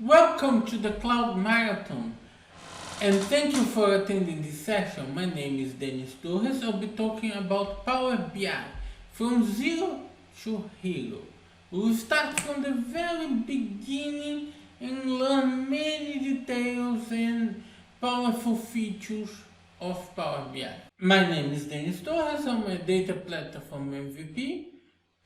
Welcome to the Cloud Marathon, and thank you for attending this session. My name is Dennis Torres. I'll be talking about Power BI from zero to hero. We'll start from the very beginning and learn many details and powerful features of Power BI. My name is Dennis Torres. I'm a data platform MVP,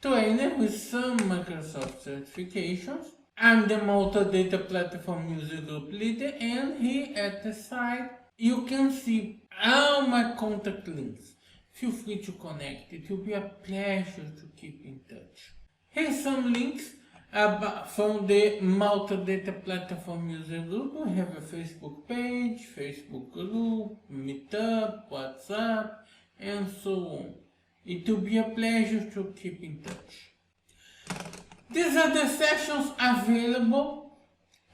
trainer with some Microsoft certifications. I'm the Multi-Data Platform User Group Leader, and here at the side you can see all my contact links. Feel free to connect. It will be a pleasure to keep in touch. Here's some links from the Multi-Data Platform User Group. We have a Facebook page, Facebook group, Meetup, WhatsApp, and so on. It will be a pleasure to keep in touch. These are the sessions available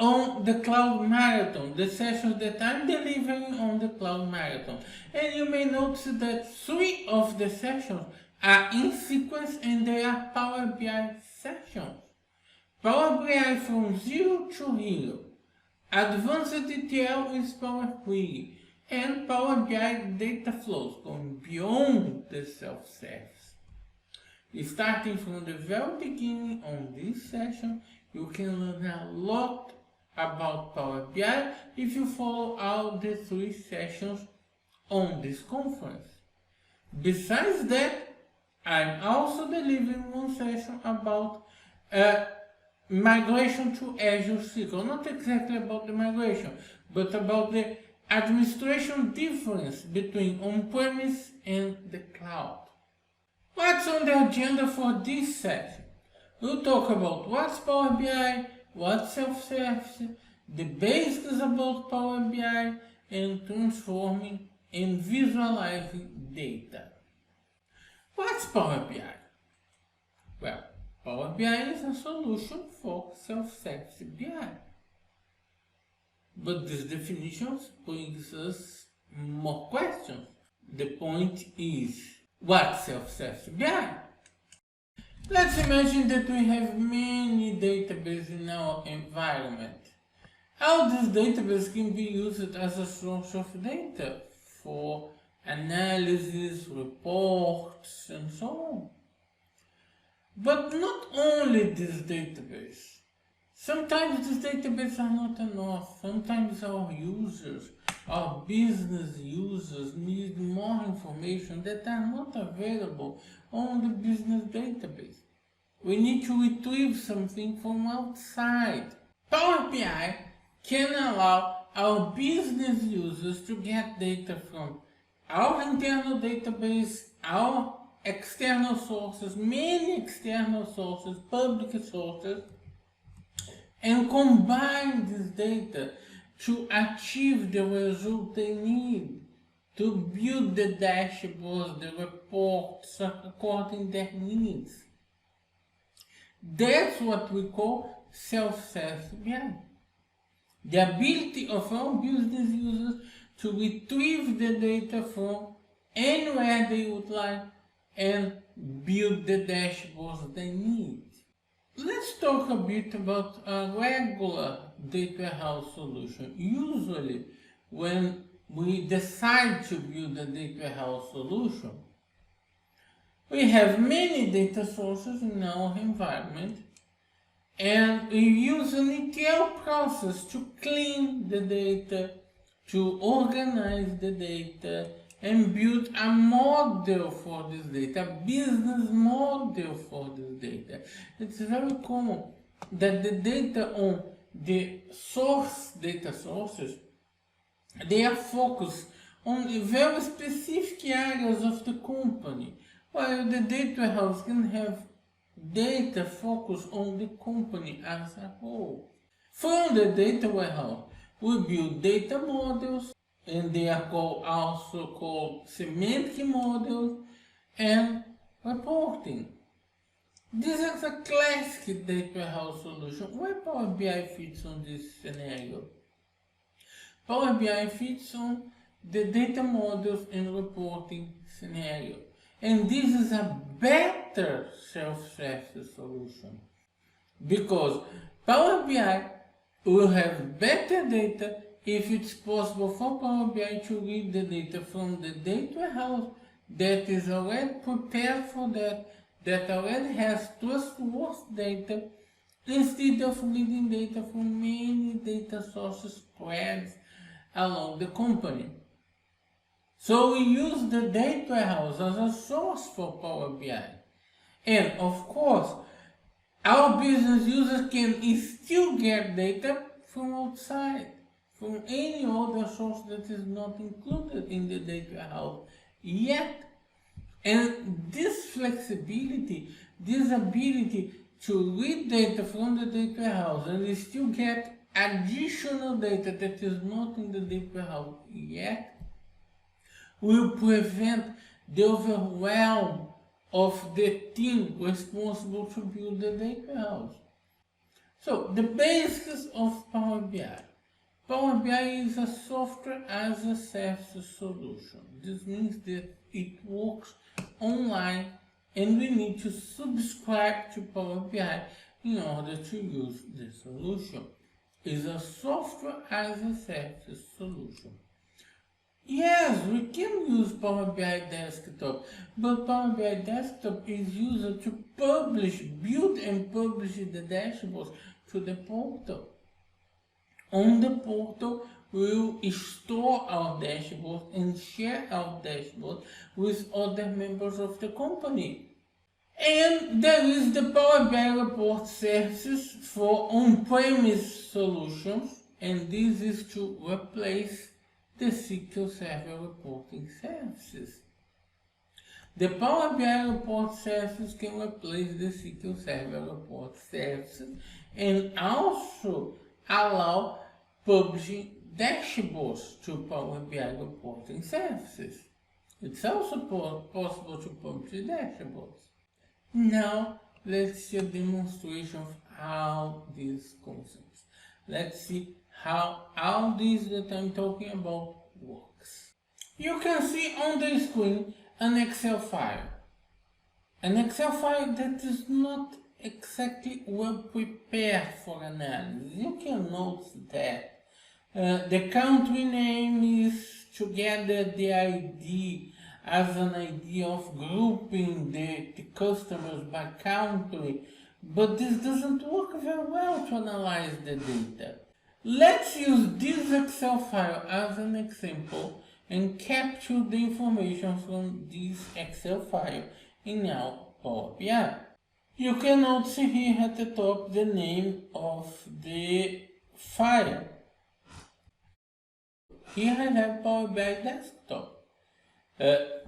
on the Cloud Marathon, the sessions that I'm delivering on the Cloud Marathon. And you may notice that 3 of the sessions are in sequence and they are Power BI sessions. Power BI from zero to hero, Advanced ETL with Power Query, and Power BI data flows going beyond the self-service. Starting from the very beginning on this session, you can learn a lot about Power BI if you follow all the 3 sessions on this conference. Besides that, I'm also delivering one session about migration to Azure SQL. Not exactly about the migration, but about the administration difference between on-premise and the cloud. What's on the agenda for this session? We'll talk about what's Power BI, what's self-service, the basics about Power BI, and transforming and visualizing data. What's Power BI? Well, Power BI is a solution for self-service BI. But this definition brings us more questions. The point is, what's self-service BI? Let's imagine that we have many databases in our environment. All these databases can be used as a source of data for analysis, reports, and so on. But not only this database. Sometimes these databases are not enough. Sometimes our users, our business users need more information that are not available on the business database. We need to retrieve something from outside. Power BI can allow our business users to get data from our internal database, our external sources, many external sources, public sources, and combine this data to achieve the result they need, to build the dashboards, the reports according to their needs. That's what we call self-service BI. The ability of our business users to retrieve the data from anywhere they would like and build the dashboards they need. Let's talk a bit about a regular data warehouse solution. Usually, when we decide to build a data warehouse solution, we have many data sources in our environment, and we use an ETL process to clean the data, to organize the data, and build a model for this data, a business model for this data. It's very common that the data on the source data sources, they are focused on very specific areas of the company, while the data warehouse can have data focused on the company as a whole. From the data warehouse, we build data models, and they are also called semantic models and reporting. This is a classic data warehouse solution. Where Power BI fits on this scenario? Power BI fits on the data models and reporting scenario. And this is a better self-service solution because Power BI We'll have better data if it's possible for Power BI to read the data from the data warehouse that is already prepared for that already has trustworthy data, instead of reading data from many data sources spread along the company. So we use the data warehouse as a source for Power BI. And of course, our business users can still get data from outside, from any other source that is not included in the data warehouse yet. And this flexibility, this ability to read data from the data warehouse and still get additional data that is not in the data warehouse yet, will prevent the overwhelm of the team responsible to build the data warehouse. So, the basics of Power BI. Power BI is a software as a service solution. This means that it works online and we need to subscribe to Power BI in order to use the solution. It's a software as a service solution. Yes, we can use Power BI Desktop, but Power BI Desktop is used to build and publish the dashboards to the portal. On the portal, we will store our dashboard and share our dashboard with other members of the company. And there is the Power BI Report services for on-premise solutions, and this is to replace the SQL Server reporting services. The Power BI Report services can replace the SQL Server report services and also allow publishing dashboards to Power BI reporting services. It's also possible to publish dashboards. Now, let's see a demonstration of how these concepts. Let's see how all this that I'm talking about works. You can see on the screen an Excel file. An Excel file that is not exactly well prepared for analysis. You can notice that. The country name is together the ID as an idea of grouping the customers by country, but this doesn't work very well to analyze the data. Let's use this Excel file as an example and capture the information from this Excel file in our Power BI. You can notice here at the top the name of the file. Here I have Power BI Desktop.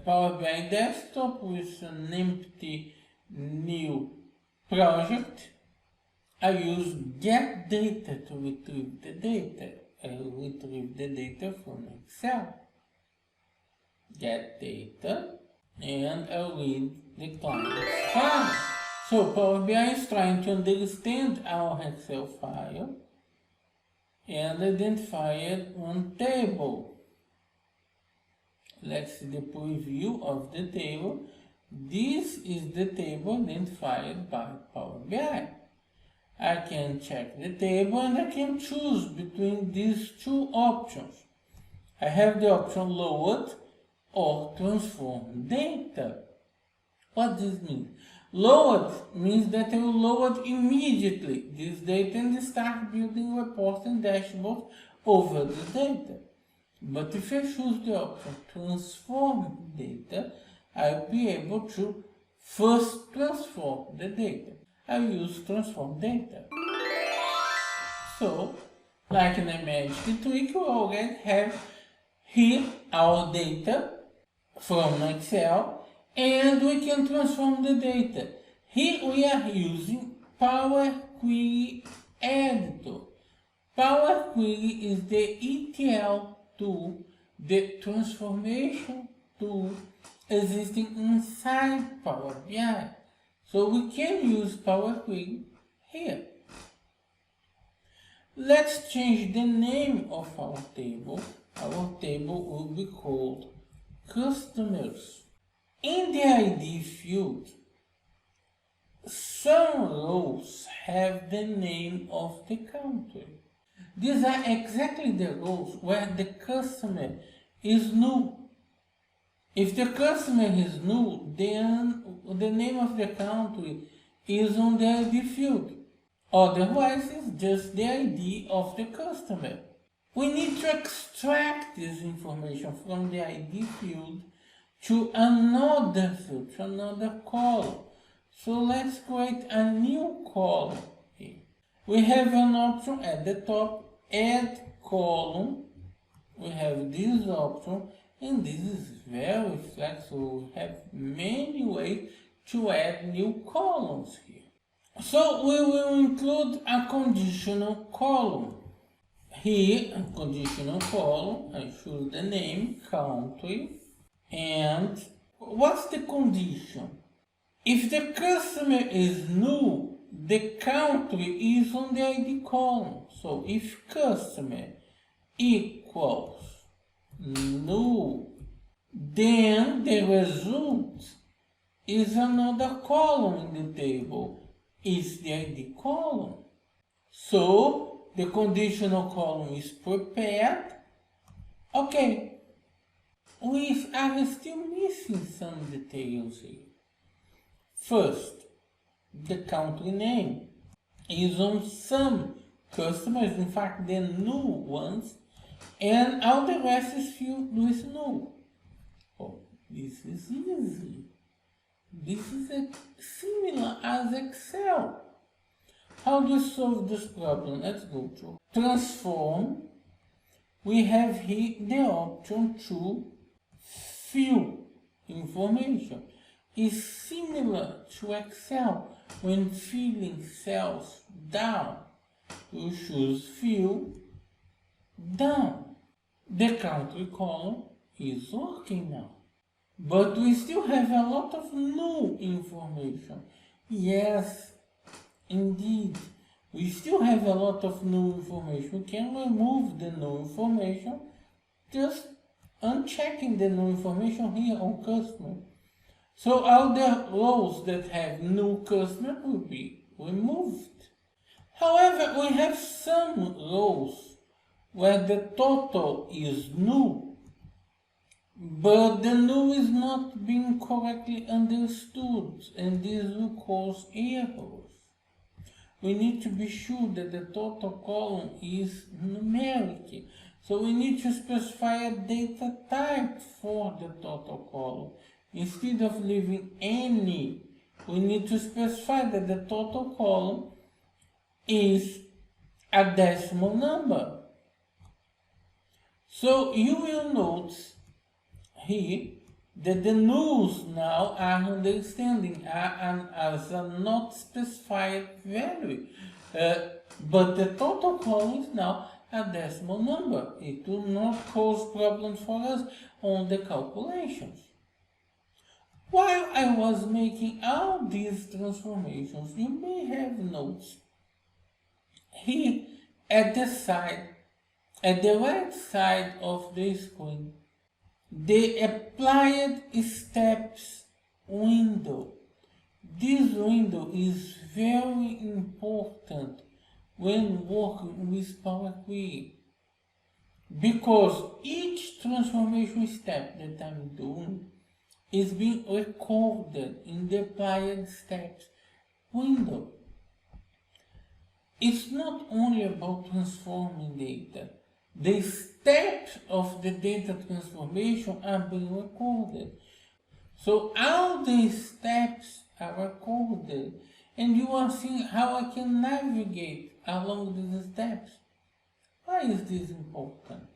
Power BI Desktop with an empty new project. I use get data to retrieve the data. I retrieve the data from Excel. Get data and I read the client's file. So Power BI is trying to understand our Excel file and identify one table. Let's see the preview of the table. This is the table identified by Power BI. I can check the table and I can choose between these two options. I have the option load or transform data. What does this mean? Load means that I will load immediately this data and start building reports and dashboards over the data. But if I choose the option transform data, I'll be able to first transform the data. I use transform data. So, like in a magic trick, we already have here our data from Excel and we can transform the data. Here we are using Power Query Editor. Power Query is the ETL tool, the transformation tool existing inside Power BI. So we can use Power Query here. Let's change the name of our table. Our table will be called Customers. In the ID field, some rows have the name of the country. These are exactly the rows where the customer is new. If the customer is new, then the name of the country is on the ID field. Otherwise, it's just the ID of the customer. We need to extract this information from the ID field to another field, to another column. So let's create a new column here. We have an option at the top, add column. We have this option, and this is very flexible. We have many ways to add new columns here. So we will include a conditional column. Here, a conditional column, I choose the name, country, and what's the condition? If the customer is new, the country is on the ID column. So if customer equals new, then the result is another column in the table. It's the ID column. So the conditional column is prepared. Okay, we are still missing some details here. First, the country name is on some customers, in fact the new ones, and all the rest is filled with null. Oh, this is easy. This is similar as Excel. How do we solve this problem? Let's go to transform. We have here the option to fill information. It's similar to Excel. When filling cells down, you choose fill down. The country column is working now. But we still have a lot of null information. Yes, indeed. We still have a lot of null information. We can remove the null information just unchecking the null information here on customer. So all the rows that have null customer will be removed. However, we have some rows where the total is null, but the null is not being correctly understood, and this will cause errors. We need to be sure that the total column is numeric. So we need to specify a data type for the total column. Instead of leaving any, we need to specify that the total column is a decimal number. So you will notice here that the nulls now are understanding as a not specified value, but the total column is now a decimal number. It will not cause problems for us on the calculations. While I was making all these transformations, you may have noticed here at the right side of the screen, the applied steps window. This window is very important when working with Power Query, because each transformation step that I'm doing is being recorded in the applied steps window. It's not only about transforming data. The steps of the data transformation are being recorded. So all these steps are recorded, and you are seeing how I can navigate along these steps. Why is this important?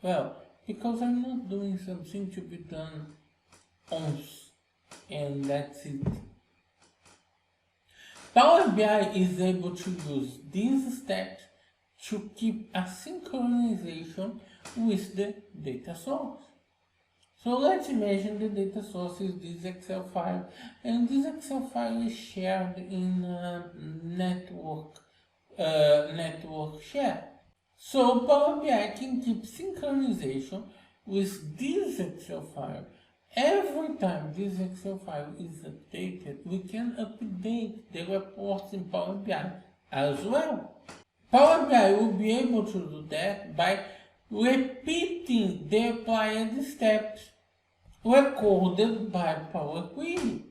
Well, because I'm not doing something to be done once, and that's it. Power BI is able to use these steps to keep a synchronization with the data source. So let's imagine the data source is this Excel file, and this Excel file is shared in a network share. So Power BI can keep synchronization with this Excel file. Every time this Excel file is updated, we can update the reports in Power BI as well. Power BI will be able to do that by repeating the applied steps recorded by Power Query.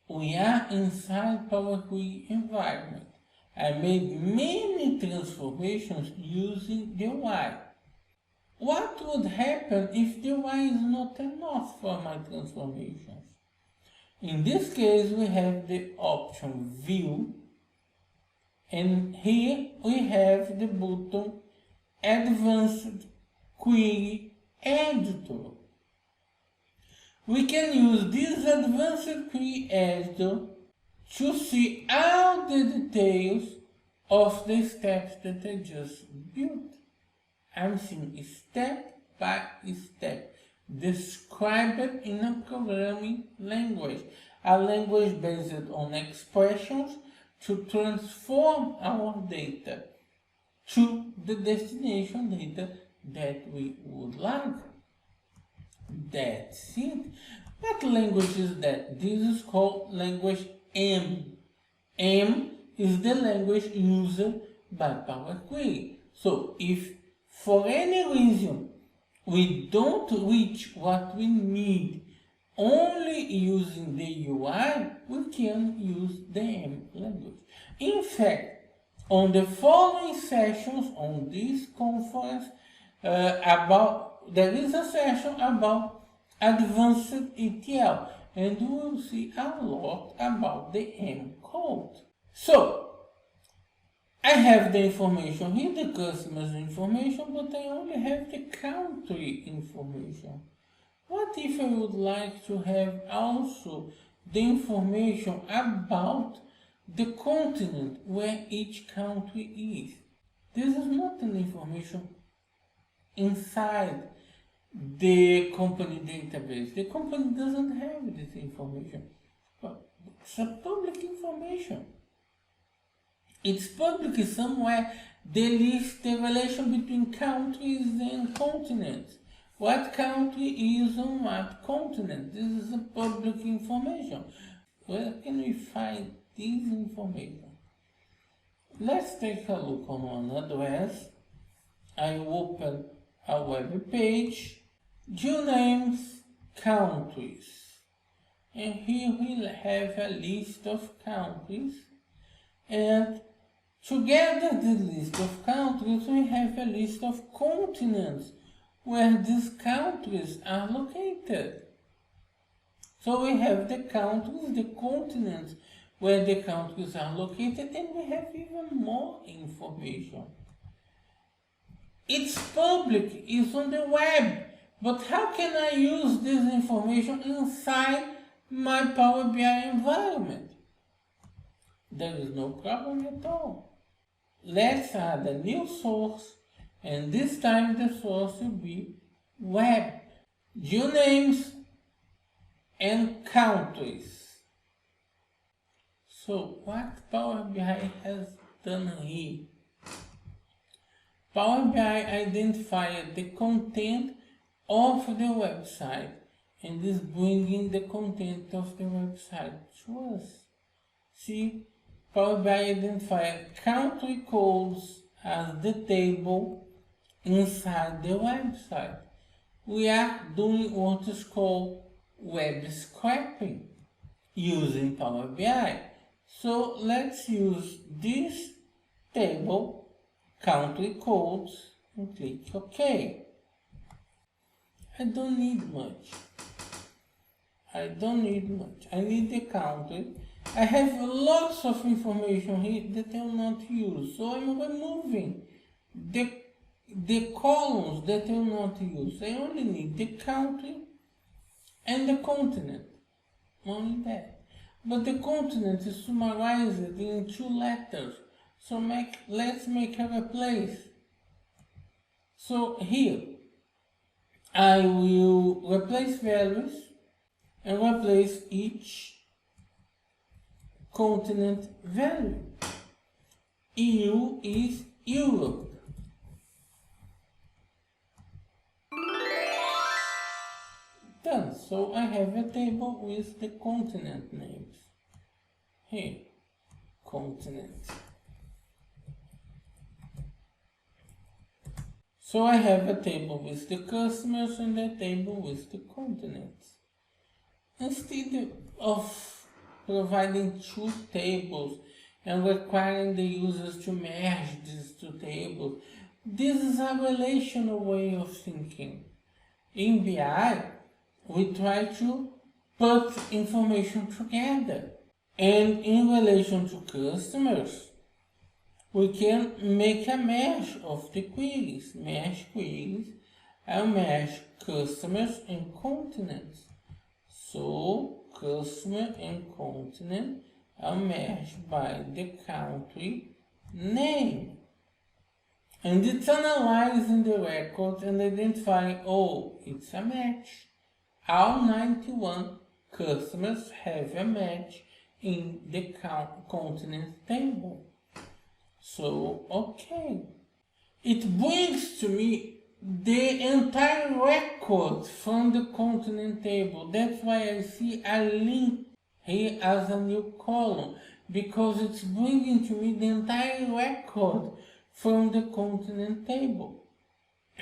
We are inside Power Query environment. I made many transformations using the Y. What would happen if the Y is not enough for my transformations? In this case, we have the option View, and here we have the button Advanced Query Editor. We can use this Advanced Query Editor to see all the details of the steps that I just built. I'm seeing step by step, described in a programming language, a language based on expressions to transform our data to the destination data that we would like. That's it. What language is that? This is called language M. M is the language used by Power Query. So if for any reason we don't reach what we need only using the UI, we can use the M language. In fact, on the following sessions on this conference, there is a session about advanced ETL, and we will see a lot about the M code. So, I have the information here, the customer's information, but I only have the country information. What if I would like to have also the information about the continent where each country is? This is not an information inside the company database. The company doesn't have this information, but it's a public information. It's public somewhere. They list the relation between countries and continents. What country is on what continent? This is a public information. Where can we find this information? Let's take a look on one address. I open a web page, due names, countries. And here we'll have a list of countries. And together the list of countries, we have a list of continents where these countries are located. So we have the countries, the continents where the countries are located, and we have even more information. It's public, it's on the web, but how can I use this information inside my Power BI environment? There is no problem at all. Let's add a new source, and this time the source will be web, due names, and countries. So what Power BI has done here? Power BI identified the content of the website and is bringing the content of the website to us. See, Power BI identified country codes as the table inside the website. We are doing what is called web scraping using Power BI. So let's use this table, country codes, and click OK. I don't need much. I need the country. I have lots of information here that I will not use, so I'm removing the columns that I will not use. I only need the country and the continent, only that. But the continent is summarized in 2 letters, so let's make a replace. So here, I will replace values and replace each continent value. EU is Europe. Done. So I have a table with the continent names. Here, continent. So I have a table with the customers and a table with the continents. Instead of providing two tables and requiring the users to merge these two tables, this is a relational way of thinking. In BI, we try to put information together. And in relation to customers, we can make a mesh of the queries. Mesh queries and mesh customers and continents. So, customer and continent are meshed by the country name. And it's analyzing the record and identifying, oh, it's a match. All 91 customers have a match in the continent table. So, okay. It brings to me the entire record from the continent table. That's why I see a link here as a new column, because it's bringing to me the entire record from the continent table.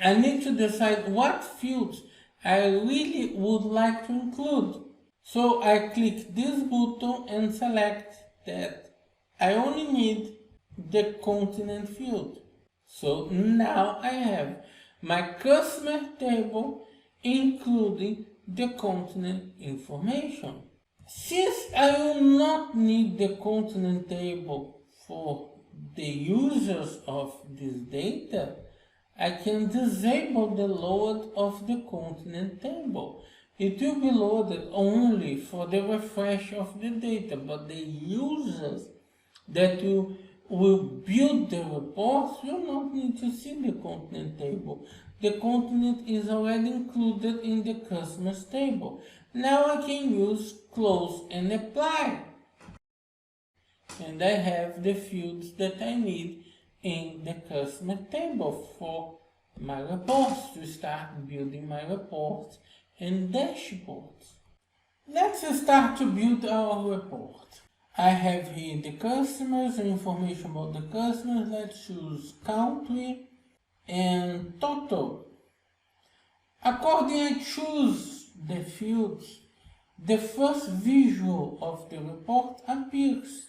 I need to decide what fields I really would like to include. So I click this button and select that I only need the continent field. So now I have my customer table including the continent information. Since I will not need the continent table for the users of this data, I can disable the load of the continent table. It will be loaded only for the refresh of the data, but the users that will build the reports will not need to see the continent table. The continent is already included in the customers table. Now I can use close and apply. And I have the fields that I need in the customer table for my reports to start building my reports and dashboards. Let's start to build our report. I have here the customers and information about the customers. Let's choose country and total. According I choose the fields, the first visual of the report appears.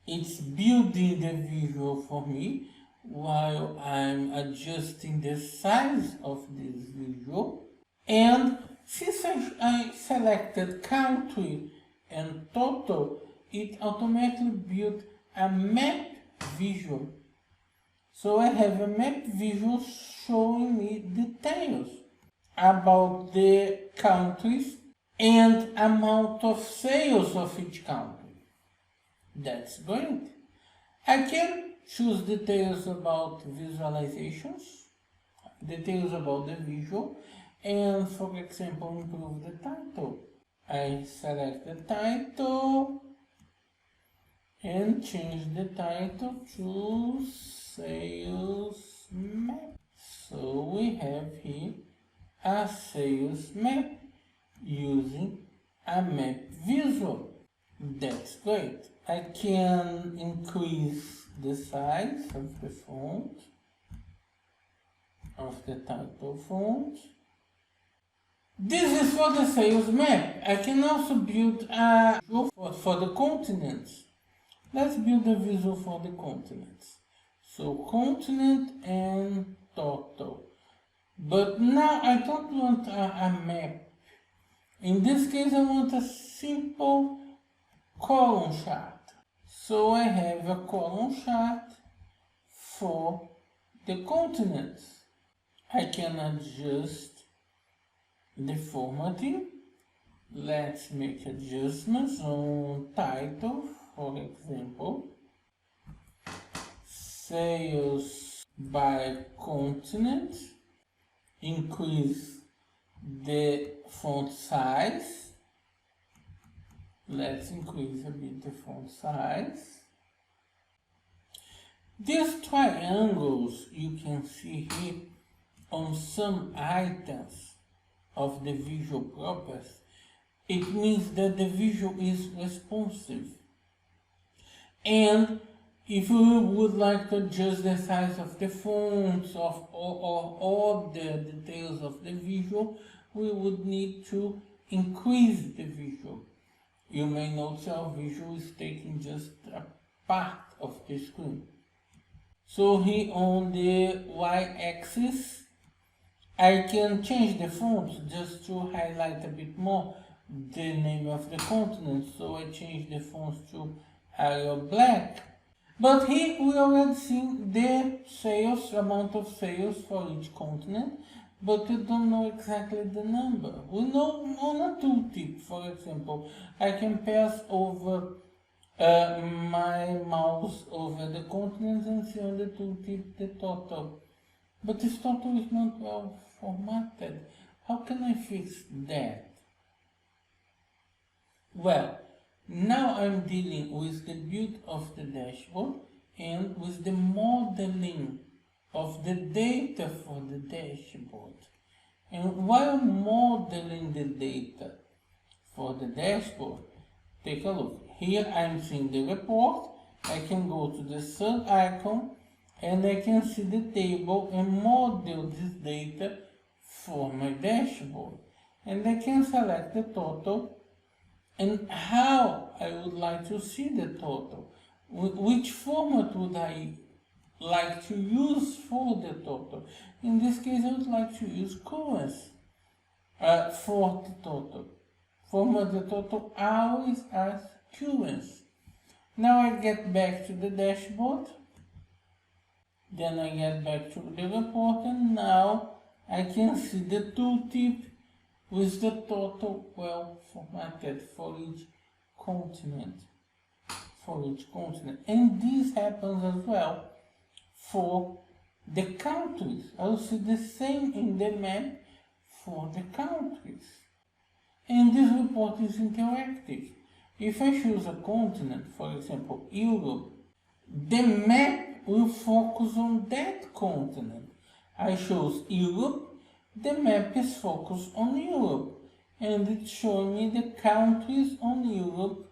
It's building the visual for me while I'm adjusting the size of this visual. And since I selected country and total, it automatically built a map visual. So I have a map visual showing me details about the countries and amount of sales of each country. That's great. I can choose details about visualizations, details about the visual, and for example improve the title. I select the title and change the title to sales map. So we have here a sales map using a map visual. That's great. I can increase the size of the font, of the title font. This is for the sales map. I can also build a visual for the continents. Let's build a visual for the continents. So continent and total. But now I don't want a map. In this case I want a simple column chart. So I have a column chart for the continents. I can adjust the formatting. Let's make adjustments on title, for example. Sales by continent. Increase the font size. Let's increase a bit the font size. These triangles you can see here on some items of the visual properties, it means that the visual is responsive. And If we would like to adjust the size of the fonts or all the details of the visual, we would need to increase the visual. You may notice our visual is taking just a part of the screen. So here on the y-axis, I can change the font just to highlight a bit more the name of the continent. So I change the font to Arial Black. But here we already seen the sales, amount of sales for each continent, but we don't know exactly the number. We know on a tooltip, for example, I can pass over my mouse over the continents and see on the tooltip the total. But this total is not well formatted. How can I fix that? Well, now I'm dealing with the build of the dashboard and with the modeling of the data for the dashboard. And while modeling the data for the dashboard, take a look. Here I'm seeing the report. I can go to the third icon and I can see the table and model this data for my dashboard. And I can select the total and how I would like to see the total. Which format would I like to use for the total? In this case, I would like to use currency for the total. Format the total always as currency. Now I get back to the dashboard. Then I get back to the report, and now I can see the tooltip with the total well formatted for each continent. And this happens as well for the countries. I will see the same in the map for the countries. And this report is interactive. If I choose a continent, for example, Europe, the map will focus on that continent. I chose Europe, the map is focused on Europe, and it's showing me the countries on Europe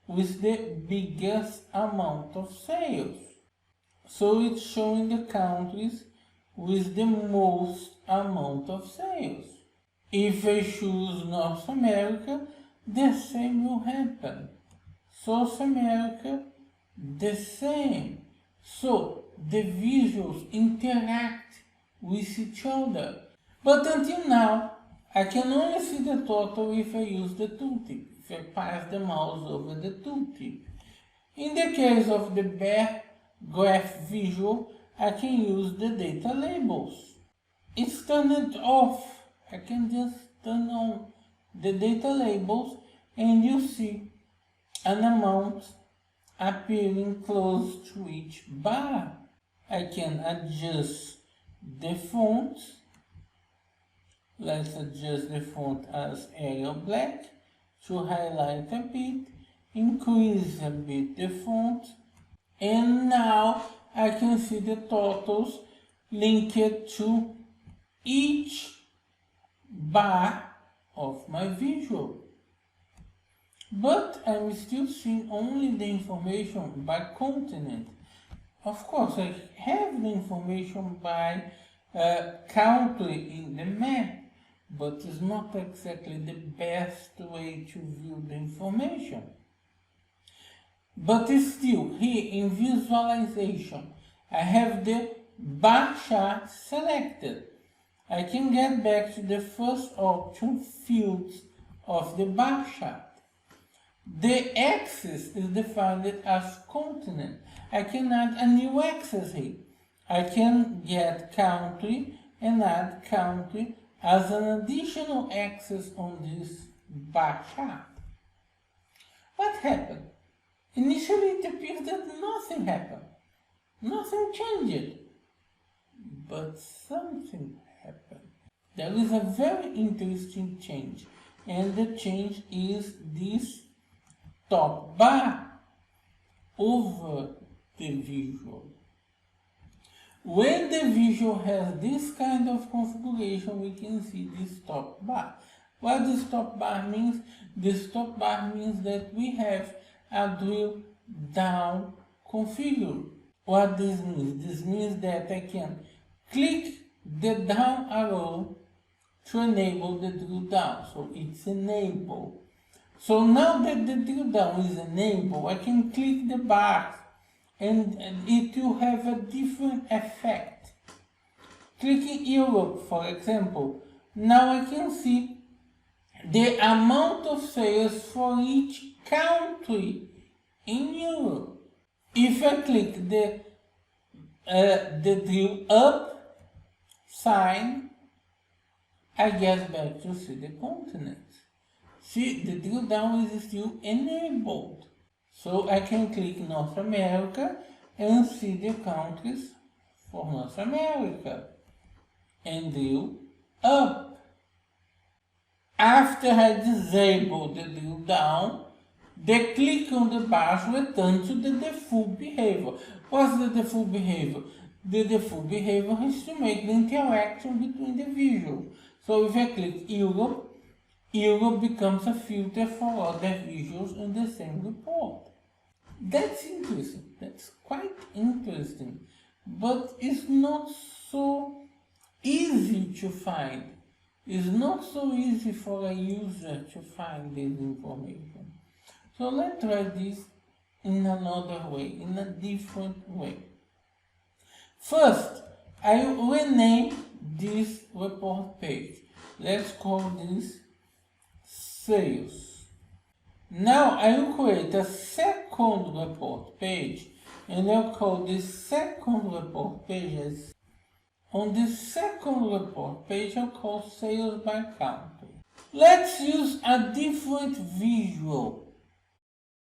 with the biggest amount of sales. So it's showing the countries with the most amount of sales. If I choose North America, the same will happen. South America, the same. So the visuals interact with each other. But until now, I can only see the total if I use the tooltip, if I pass the mouse over the tooltip. In the case of the bar graph visual, I can use the data labels. It's turned off. I can just turn on the data labels and you see an amount appearing close to each bar. I can adjust the font. Let's adjust the font as Arial Black to highlight a bit, increase a bit the font, and now I can see the totals linked to each bar of my visual. But I'm still seeing only the information by continent. Of course, I have the information by country in the map, but it's not exactly the best way to view the information. But still, here in visualization, I have the bar chart selected. I can get back to the first option, fields of the bar chart. The axis is defined as continent. I can add a new axis here. I can get country and add country as an additional axis on this bar chart. What happened? Initially it appears that nothing happened. Nothing changed. But something happened. There is a very interesting change, and the change is this top bar over the visual. When the visual has this kind of configuration, we can see this top bar. What this top bar means? This top bar means that we have a drill down configure. What this means? This means that I can click the down arrow to enable the drill down. So it's enabled. So now that the drill down is enabled, I can click the bar and it will have a different effect. Clicking Europe, for example, now I can see the amount of sales for each country in Europe. If I click the drill up sign, I get back to see the continents. See, the drill down is still enabled. So I can click North America and see the countries for North America and drill up. After I disable the drill down, the click on the bars returns to the default behavior. What's the default behavior? The default behavior is to make the interaction between the visual. So if I click Europe, Europe becomes a filter for other visuals in the same report. That's interesting. That's quite interesting. But it's not so easy to find. It's not so easy for a user to find this information. So let's try this in another way, in a different way. First, I will rename this report page. Let's call this sales. Now I will create a second report page and I'll call this second report page as on this second report page, I'll call sales by country. Let's use a different visual.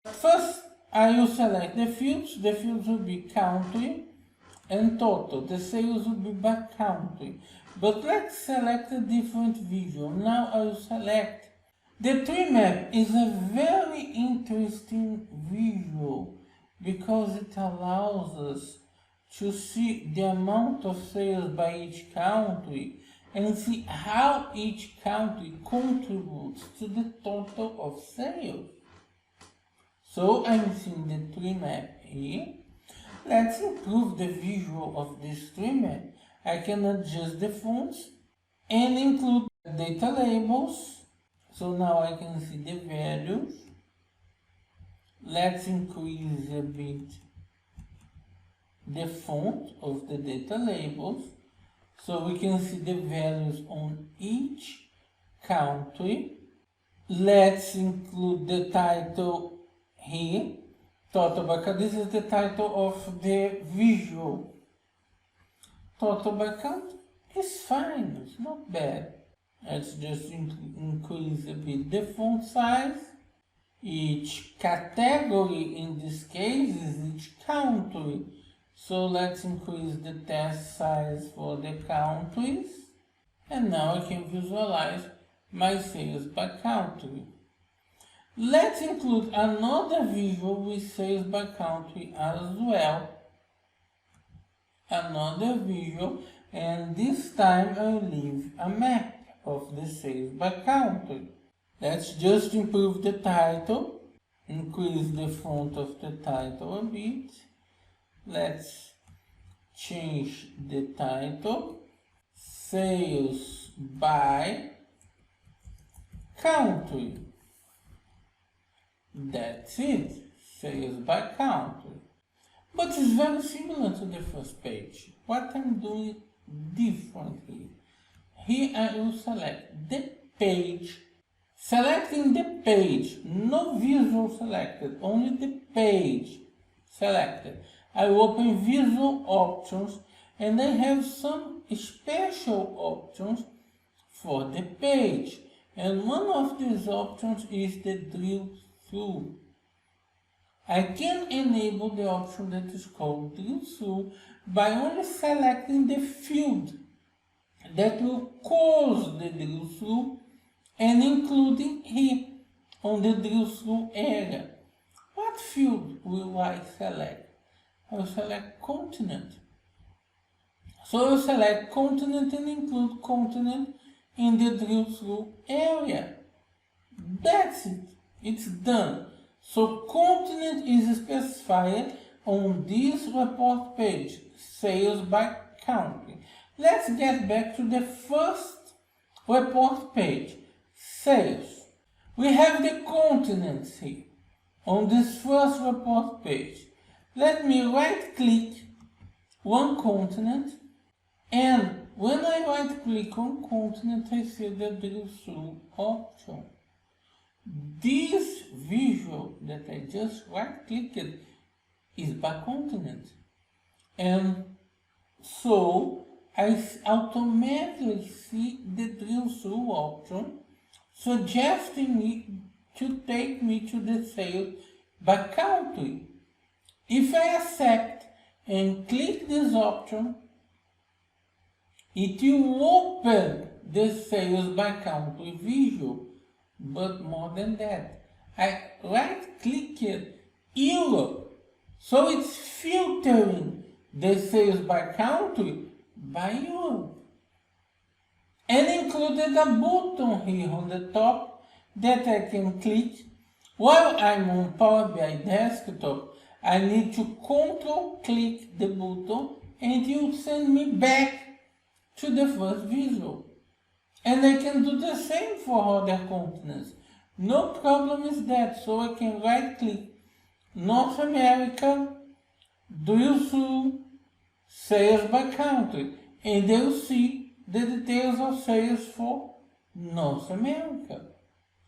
First, I will select the fields. The fields will be country and total. The sales will be by country. But let's select a different visual. Now I will select. The tree map is a very interesting visual because it allows us to see the amount of sales by each country and see how each country contributes to the total of sales. So I'm seeing the tree map here. Let's improve the visual of this tree map. I can adjust the fonts and include data labels. So now I can see the values. Let's increase a bit the font of the data labels so we can see the values on each country. Let's include the title here. Total by country. This is the title of the visual. Total by country is fine, it's not bad. Let's just increase a bit the font size. Each category in this case is each country. So let's increase the text size for the countries. And now I can visualize my sales by country. Let's include another visual with sales by country as well. Another visual, and this time I'll leave a map of the sales by country. Let's just improve the title, increase the font of the title a bit. Let's change the title, sales by country. That's it, sales by country. But it's very similar to the first page. What I'm doing differently. Here I will select the page. Selecting the page, no visual selected, only the page selected. I will open visual options and I have some special options for the page. And one of these options is the drill through. I can enable the option that is called drill through by only selecting the field that will cause the drill through and including here on the drill through area. What field will I select? I will select continent. So I will select continent and include continent in the drill through area. That's it. It's done. So continent is specified on this report page, sales by country. Let's get back to the first report page, sales. We have the continents here on this first report page. Let me right click one continent, and when I right click on continent, I see the drill through option. This visual that I just right clicked is by continent, and so I automatically see the drill through option, suggesting me to take me to the sales by country. If I accept and click this option, it will open the sales by country visual. But more than that, I right clicked Europe, so it's filtering the sales by country by Europe, and included a button here on the top that I can click. While I'm on PowerBI desktop, I need to control click the button and it will send me back to the first visual. And I can do the same for other continents. No problem is that. So I can right click North America, drill through, sales by country, and they'll see the details of sales for North America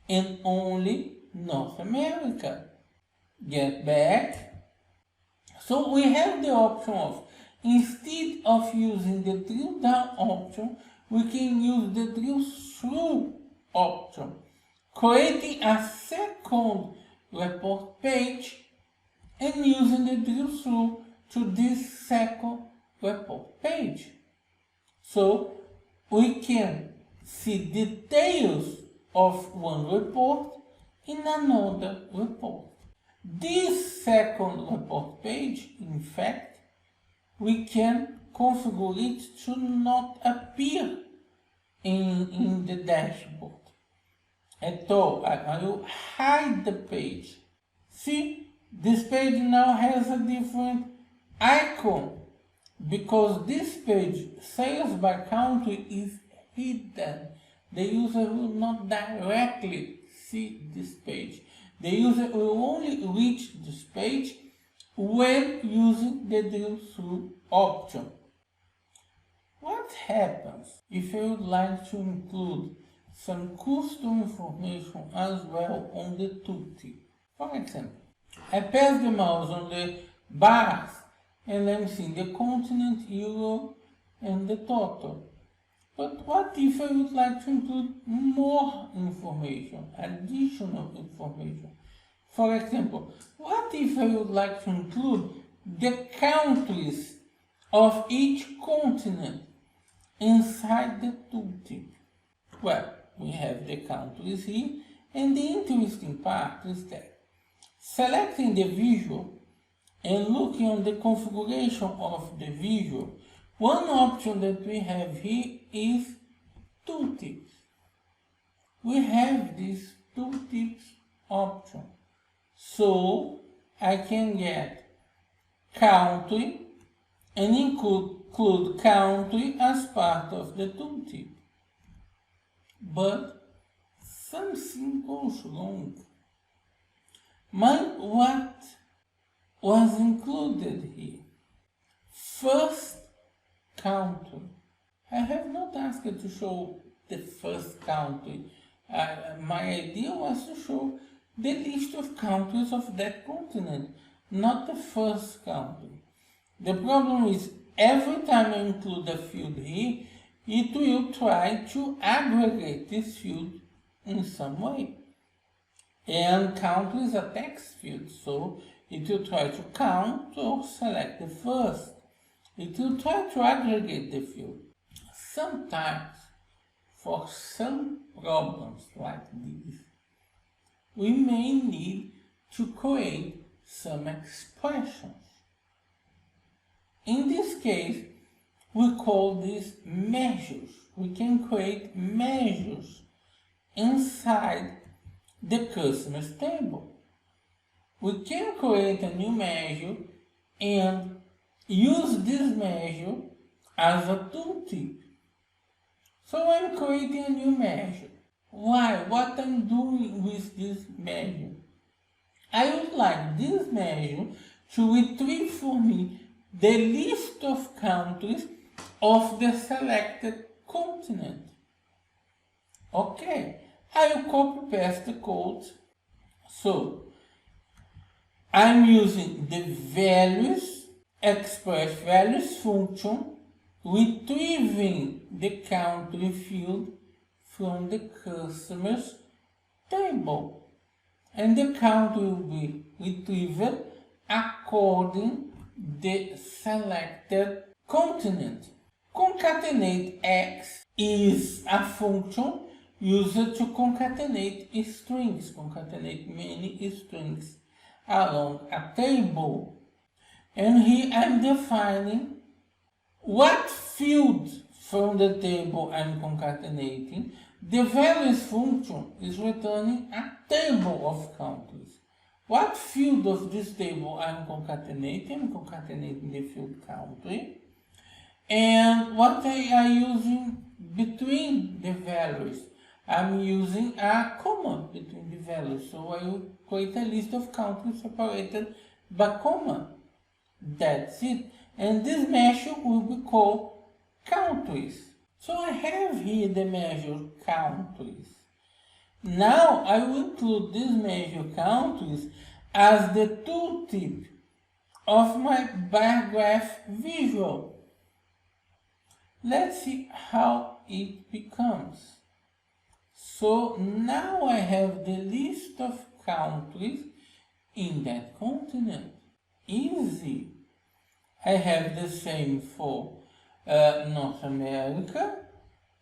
and only North America. Get back. So we have the option of, instead of using the drill down option, we can use the drill through option, creating a second report page and using the drill through to this second report page. So we can see details of one report in another report. This second report page, in fact, we can configure it to not appear in the dashboard at all. I will hide the page. See, this page now has a different icon because this page, sales by country, is hidden. The user will not directly see this page. The user will only reach this page when using the drill through option. What happens if I would like to include some custom information as well on the tooltip? For example, I pass the mouse on the bars and I'm seeing the continent, euro, and the total. But what if I would like to include more information, additional information? For example, what if I would like to include the countries of each continent inside the tooltip? Well, we have the countries here, and the interesting part is that selecting the visual and looking on the configuration of the visual, one option that we have here is tooltips. We have this tooltips option. So I can get country and include country as part of the tooltip. But something goes wrong. What was included here? First country. I have not asked to show the first country. My idea was to show the list of countries of that continent, not the first country. The problem is every time I include a field here, it will try to aggregate this field in some way. And country is a text field, so it will try to count or select the first. It will try to aggregate the field. Sometimes, for some problems like this, we may need to create some expressions. In this case, we call these measures. We can create measures inside the customers table. We can create a new measure and use this measure as a tooltip. So I'm creating a new measure. Why? What I'm doing with this measure? I would like this measure to retrieve for me the list of countries of the selected continent. Okay, I will copy paste the code. So I'm using the values, express values function, retrieving the country field from the customers table. And the country will be retrieved according the selected continent. Concatenate X is a function used to concatenate strings, concatenate many strings along a table. And here I'm defining what field from the table I'm concatenating. The values function is returning a table of countries. What field of this table I'm concatenating? I'm concatenating the field country. And what I am using between the values? I'm using a comma between the values. So I will create a list of countries separated by comma. That's it. And this measure will be called countries. So I have here the measure countries. Now I will include this measure countries as the tooltip of my bar graph visual. Let's see how it becomes. So now I have the list of countries in that continent. Easy. I have the same for North America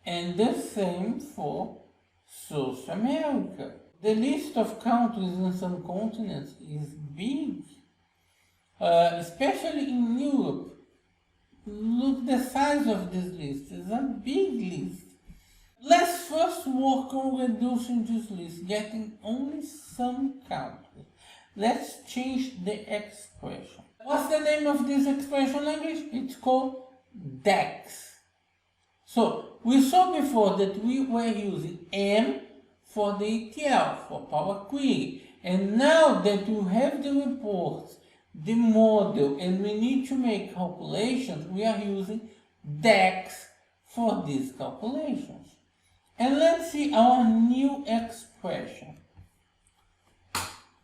and the same for South America. The list of countries in some continents is big, especially in Europe. Look the size of this list, it's a big list. Let's first work on reducing this list, getting only some countries. Let's change the expression. What's the name of this expression language? It's called DEX. So we saw before that we were using M for the ETL, for Power Query. And now that you have the reports, the model, and we need to make calculations, we are using DEX for these calculations. And let's see our new expression.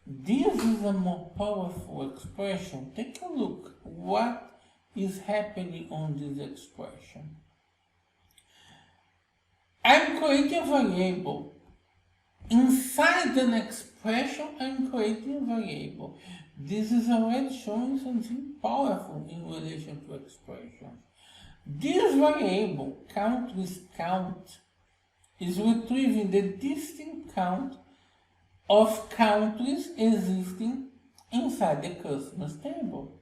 This is a more powerful expression. Take a look what is happening on this expression. I'm creating a variable. Inside an expression, I'm creating a variable. This is already showing something powerful in relation to expressions. This variable, count, is retrieving the distinct count of countries existing inside the customers table.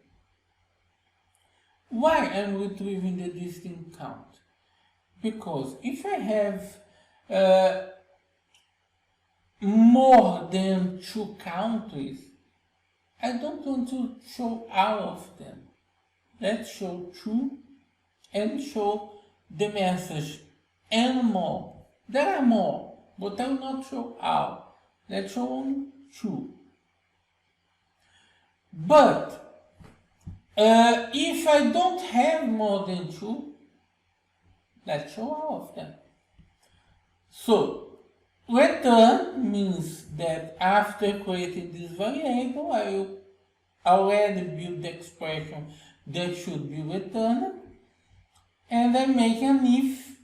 Why I'm retrieving the distinct count? Because if I have more than 2 countries, I don't want to show all of them. Let's show 2 and show the message and more. There are more, but I will not show all. Let's show only 2. But if I don't have more than 2, let's show all of them. So return means that after creating this variable, I will already build the expression that should be returned, and I make an if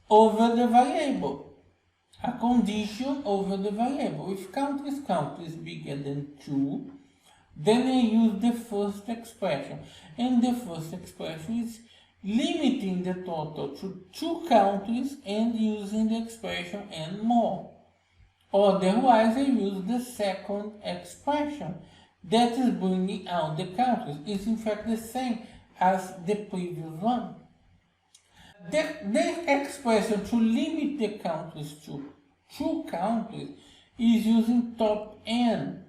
over the variable, a condition over the variable. If count is bigger than 2, then I use the first expression, and the first expression is limiting the total to 2 countries and using the expression and more. Otherwise, I use the second expression that is bringing out the countries. It's in fact the same as the previous one. The expression to limit the countries to 2 countries is using top n.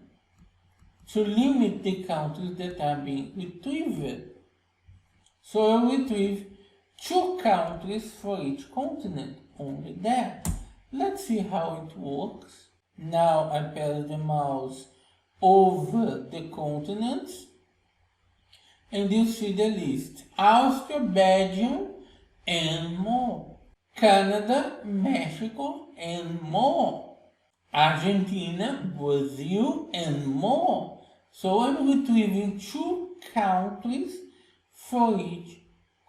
to limit the countries that are being retrieved. So I retrieve 2 countries for each continent, only that. Let's see how it works. Now I pass the mouse over the continents and you see the list. Austria, Belgium, and more. Canada, Mexico, and more. Argentina, Brazil, and more. So I'm retrieving 2 countries for each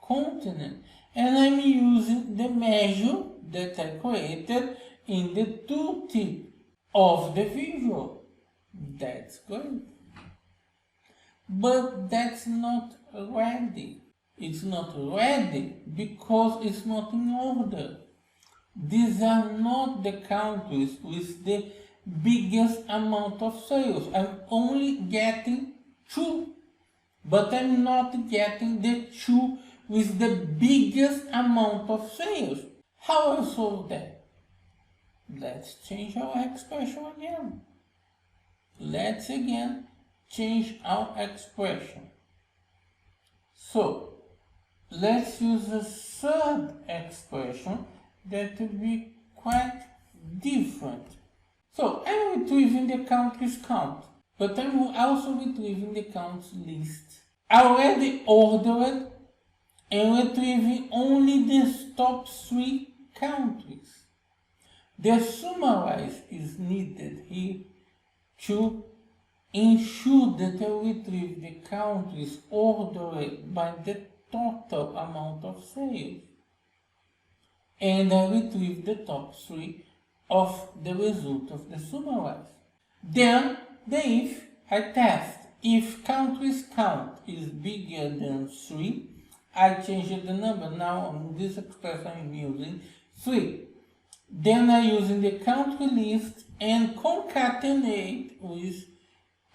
continent. And I'm using the measure that I created in the tooltip of the visual. That's good. But that's not ready. It's not ready because it's not in order. These are not the countries with the biggest amount of sales. I'm only getting 2, but I'm not getting the 2 with the biggest amount of sales. How I solve that? Let's change our expression again. Let's again change our expression. So, let's use a third expression that will be quite different. So, I'm retrieving the countries count, but I'm also retrieving the counts list. I already ordered and retrieving only the top 3 countries. The summarize is needed here to ensure that I retrieve the countries ordered by the total amount of sales. And I retrieve the top 3 of the result of the summarize. Then the if I test. If countries count is bigger than 3, I change the number. Now on this expression I'm using 3. Then I'm using the country list and concatenate with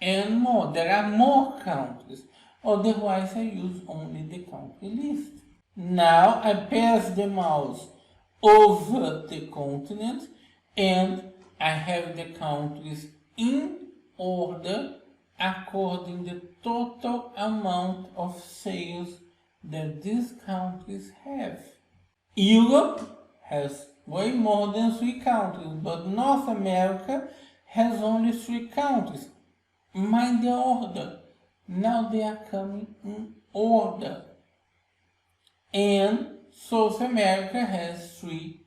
and more. There are more countries. Otherwise I use only the country list. Now I pass the mouse over the continent and I have the countries in order according to the total amount of sales that these countries have. Europe has way more than 3 countries, but North America has only 3 countries. Mind the order. Now they are coming in order. And South America has 3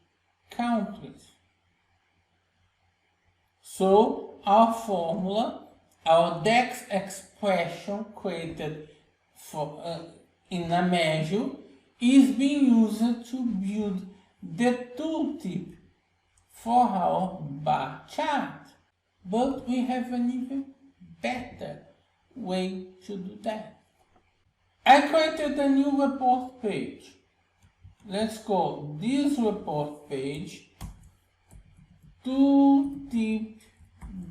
countries. So our formula, our DEX expression created for in a measure is being used to build the tooltip for our bar chart. But we have an even better way to do that. I created a new report page. Let's call this report page tooltip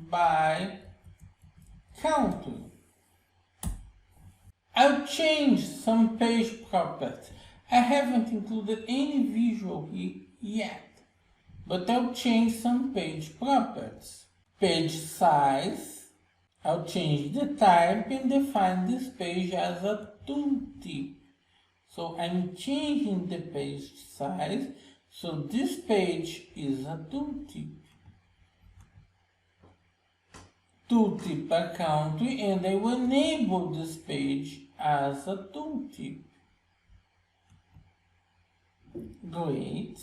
by country. I'll change some page properties. I haven't included any visual here yet, but I'll change some page properties. Page size, I'll change the type and define this page as a tooltip. So I'm changing the page size, so this page is a tooltip. Tooltip by country, and I will enable this page as a tooltip. Great.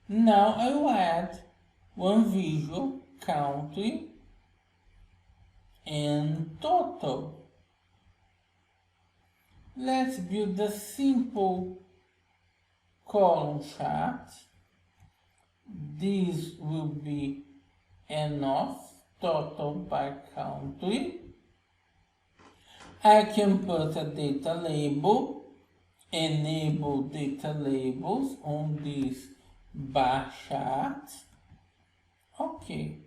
Now I will add one visual, country, and total. Let's build a simple column chart. This will be enough. Total by country. I can put a data label, enable data labels on this bar chart. Okay.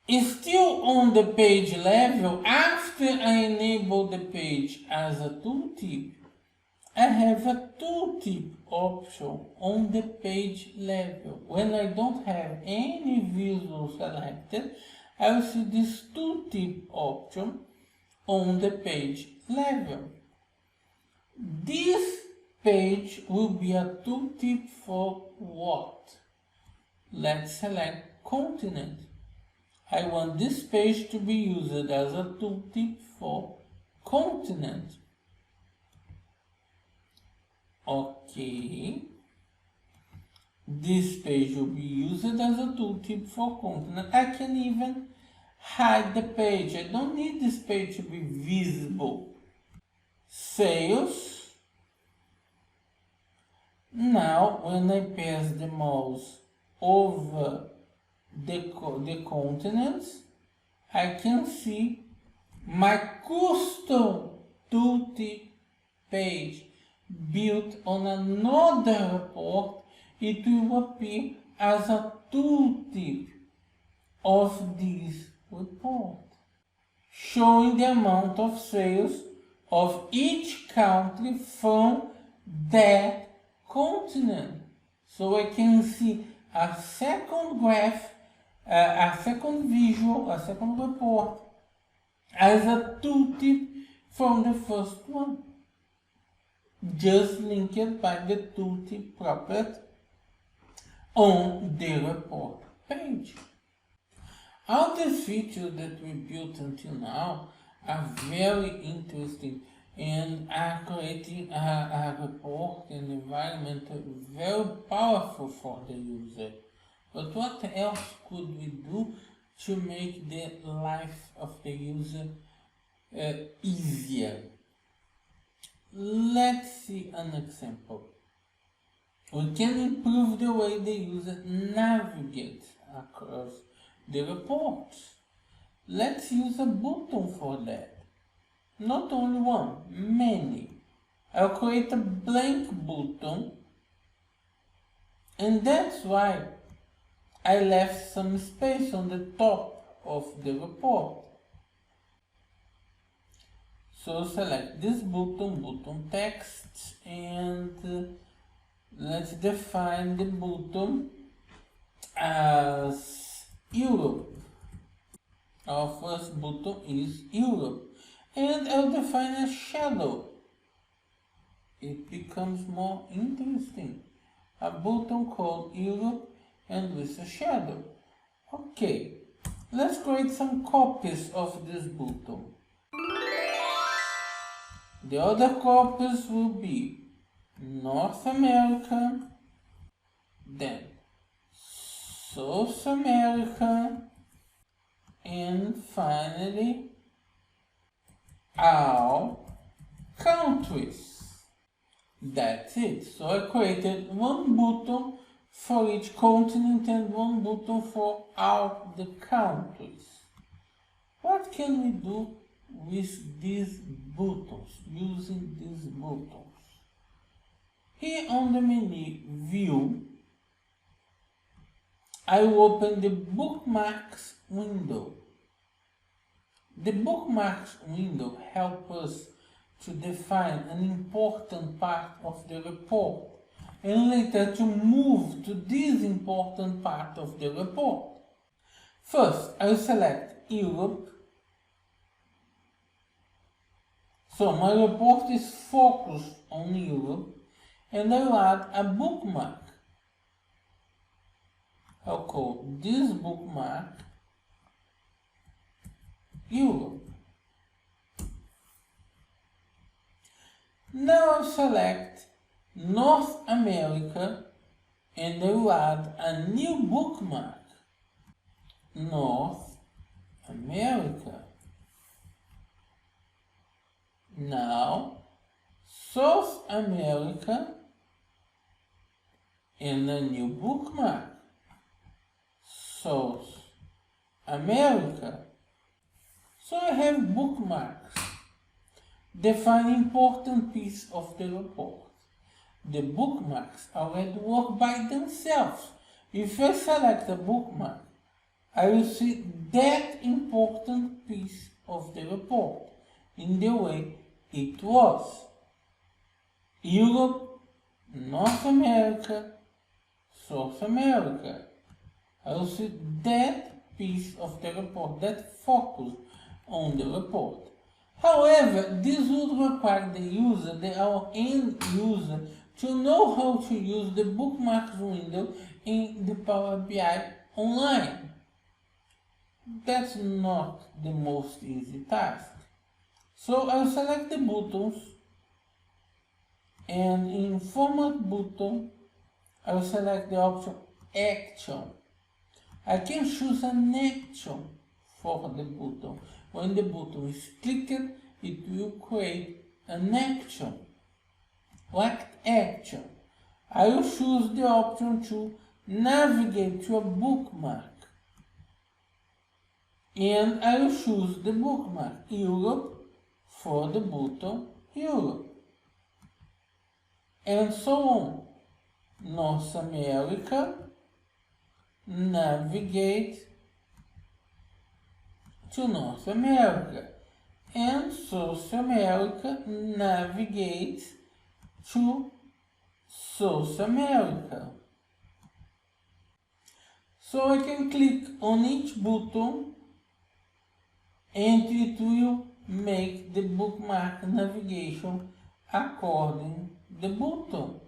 Still on the page level, after I enable the page as a tooltip, I have a tooltip option on the page level. When I don't have any visual selected, I will see this tooltip option on the page level. This page will be a tooltip for what? Let's select continent. I want this page to be used as a tooltip for continent. Okay. This page will be used as a tooltip for continent. I can even hide the page. I don't need this page to be visible. Sales. Now, when I pass the mouse over the continents, I can see my custom tooltip page built on another report. It will appear as a tooltip of this report, showing the amount of sales of each country from that continent. So I can see a second graph, a second visual, a second report as a tooltip from the first one, just linked by the tooltip property on the report page. All the features that we built until now are very interesting and are creating a report and environment very powerful for the user. But what else could we do to make the life of the user easier? Let's see an example. We can improve the way the user navigates across the reports. Let's use a button for that. Not only one, many. I'll create a blank button, and that's why I left some space on the top of the report. So select this button, button text, and let's define the button as Europe. Our first button is Europe. And I'll define a shadow. It becomes more interesting. A button called Europe and with a shadow. Okay, let's create some copies of this button. The other copies will be North America, then South America, and finally all countries. That's it. So I created one button for each continent and one button for all the countries. What can we do with these buttons, using these buttons? Here on the menu View, I will open the Bookmarks window. The Bookmarks window helps us to define an important part of the report and later to move to this important part of the report. First, I will select Europe. So my report is focused on Europe, and I will add a bookmark. I'll call this bookmark Europe. Now I'll select North America and I will add a new bookmark, North America. Now South America and a new bookmark, South America. So I have bookmarks. Define important piece of the report. The bookmarks already work by themselves. If I select a bookmark, I will see that important piece of the report in the way it was. Europe, North America, South America. I will see that piece of the report, that focus on the report. However, this would require the user, our end user, to know how to use the Bookmarks window in the Power BI online. That's not the most easy task. So I'll select the buttons, and in Format Button, I'll select the option Action. I can choose an action for the button. When the button is clicked, it will create an action. What action? I will choose the option to navigate to a bookmark. And I will choose the bookmark Europe for the button Europe. And so on. North America, navigate to North America. And South America, navigate to South America. So I can click on each button and it will make the bookmark navigation according to the button.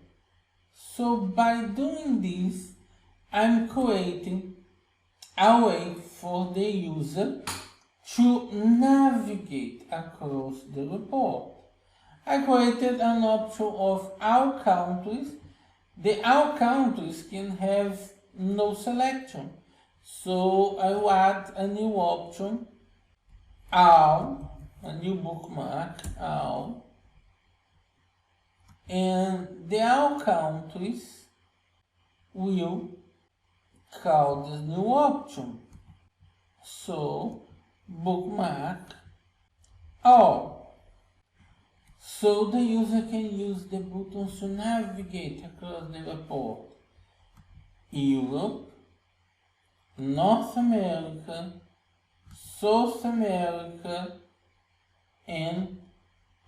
So by doing this, I'm creating a way for the user to navigate across the report. I created an option of all countries. The all countries can have no selection. So I will add a new option, all, a new bookmark, all. And the all countries will call this new option. So bookmark all. So the user can use the buttons to navigate across the report. Europe, North America, South America, and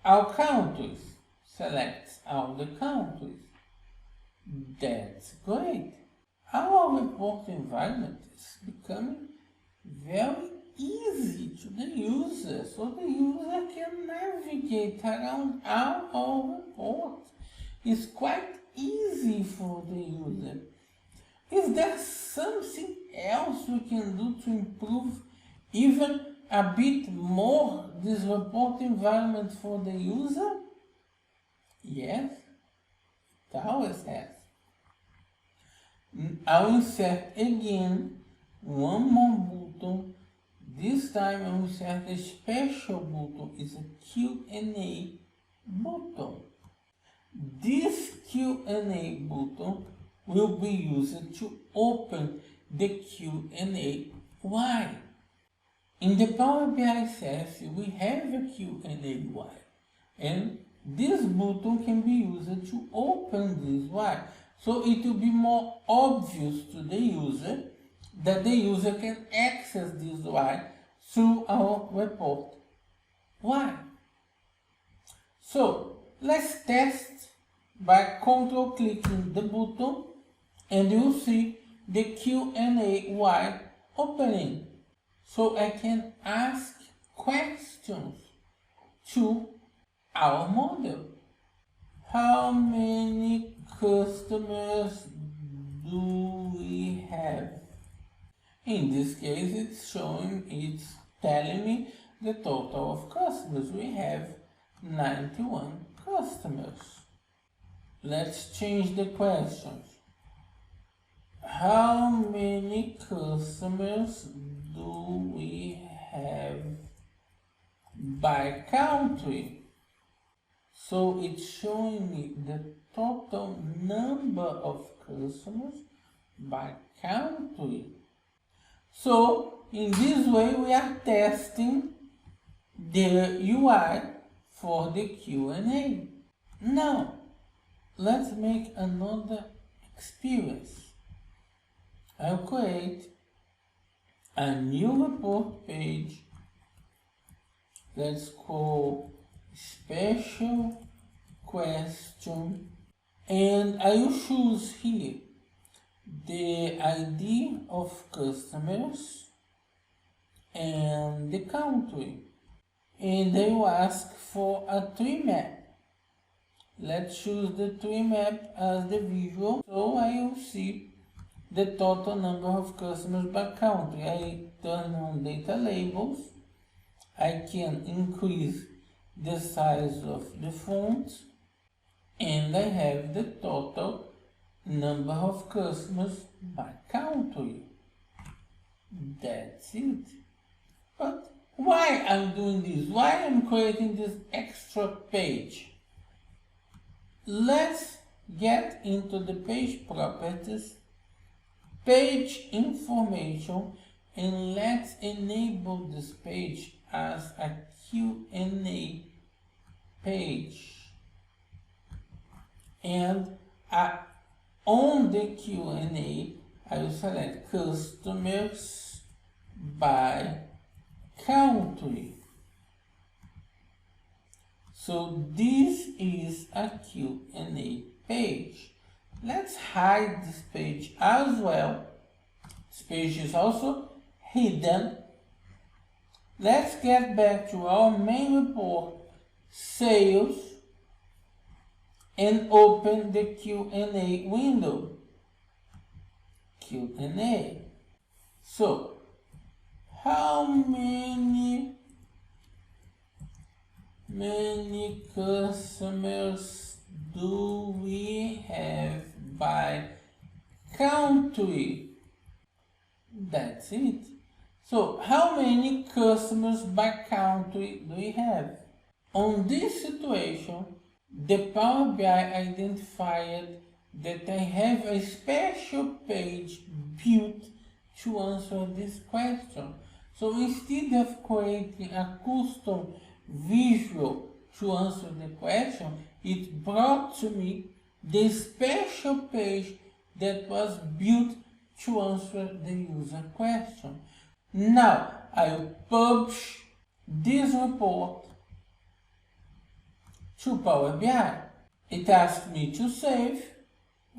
all countries. Selects all the countries. That's great. Our report environment is becoming very easy to the user, so the user can navigate around all our reports. It's quite easy for the user. Is there something else we can do to improve even a bit more this report environment for the user? Yes, it always has. I'll insert again one more button. This time I'll insert a special button. It's a Q&A button. This Q&A button will be used to open the Q&A. Why? In the Power BI service, we have a Q&A why, and this button can be used to open this why. So it will be more obvious to the user that the user can access this why through our report. Why? So let's test by control clicking the button, and you'll see the Q&A why opening. So I can ask questions to our model. How many customers do we have? In this case, it's telling me the total of customers. We have 91 customers. Let's change the questions. How many customers do we have by country? So it's showing me the total number of customers by country. So in this way we are testing the UI for the Q&A. Now let's make another experience. I'll create a new report page. Let's call Special question, and I will choose here the ID of customers and the country, and I will ask for a tree map. Let's choose the tree map as the visual, so I will see the total number of customers by country. I turn on data labels. I can increase the size of the font, and I have the total number of customers by country. That's it. But why I'm doing this? Why I'm creating this extra page? Let's get into the page properties, page information, and let's enable this page as a Q&A page. And on the Q&A, I will select customers by country. So this is a Q&A page. Let's hide this page as well. This page is also hidden. Let's get back to our main report, sales, and open the Q&A window. Q&A. So, how many customers do we have by country? That's it. So, how many customers by country do we have? On this situation, the Power BI identified that I have a special page built to answer this question. So instead of creating a custom visual to answer the question, it brought to me the special page that was built to answer the user question. Now I will publish this report to Power BI. It asks me to save.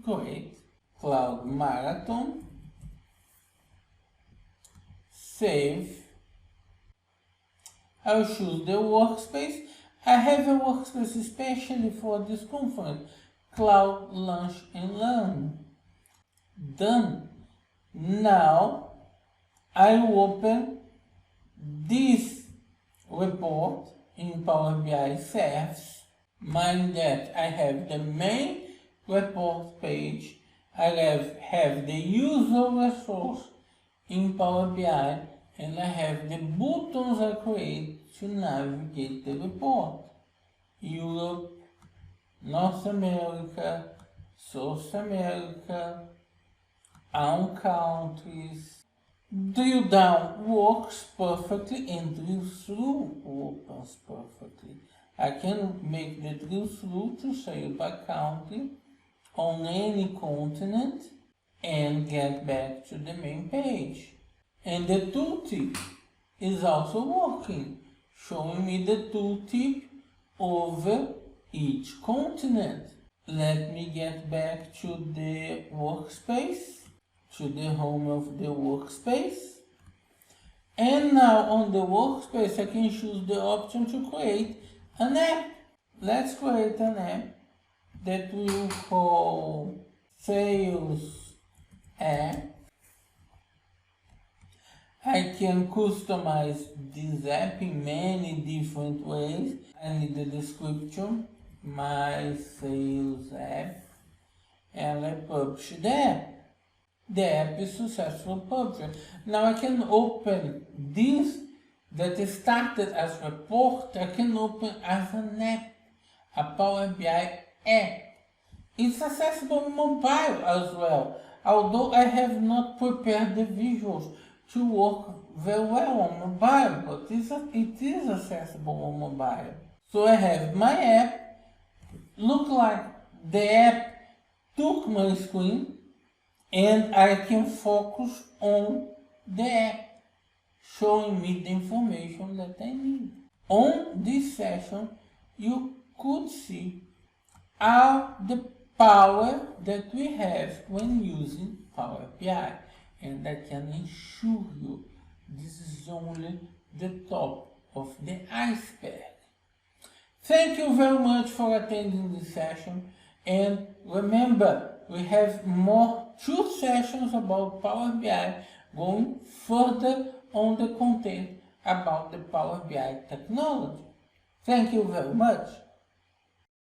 Great. Cloud Marathon. Save. I'll choose the workspace. I have a workspace especially for this conference. Cloud Lunch and Learn. Done. Now I will open this report in Power BI Serves. Mind that I have the main report page, I have the user resource in Power BI, and I have the buttons I create to navigate the report. Europe, North America, South America, own countries. Drill down works perfectly and drill through opens perfectly. I can make the drill through to sale by country on any continent and get back to the main page. And the tooltip is also working, showing me the tooltip over each continent. Let me get back to the workspace, to the home of the workspace. And now on the workspace I can choose the option to create an app. Let's create an app that we will call Sales App. I can customize this app in many different ways. I need the description, my sales app, and I publish the app. The app is successfully published. Now I can open this that started as a report, I can open as an app, a Power BI app. It's accessible on mobile as well, although I have not prepared the visuals to work very well on mobile, but it is accessible on mobile. So I have my app, look like the app took my screen, and I can focus on the app, showing me the information that I need. On this session, you could see are the power that we have when using Power BI. And I can assure you, this is only the top of the iceberg. Thank you very much for attending this session, and remember, we have more 2 sessions about Power BI going further on the content about the Power BI technology. Thank you very much.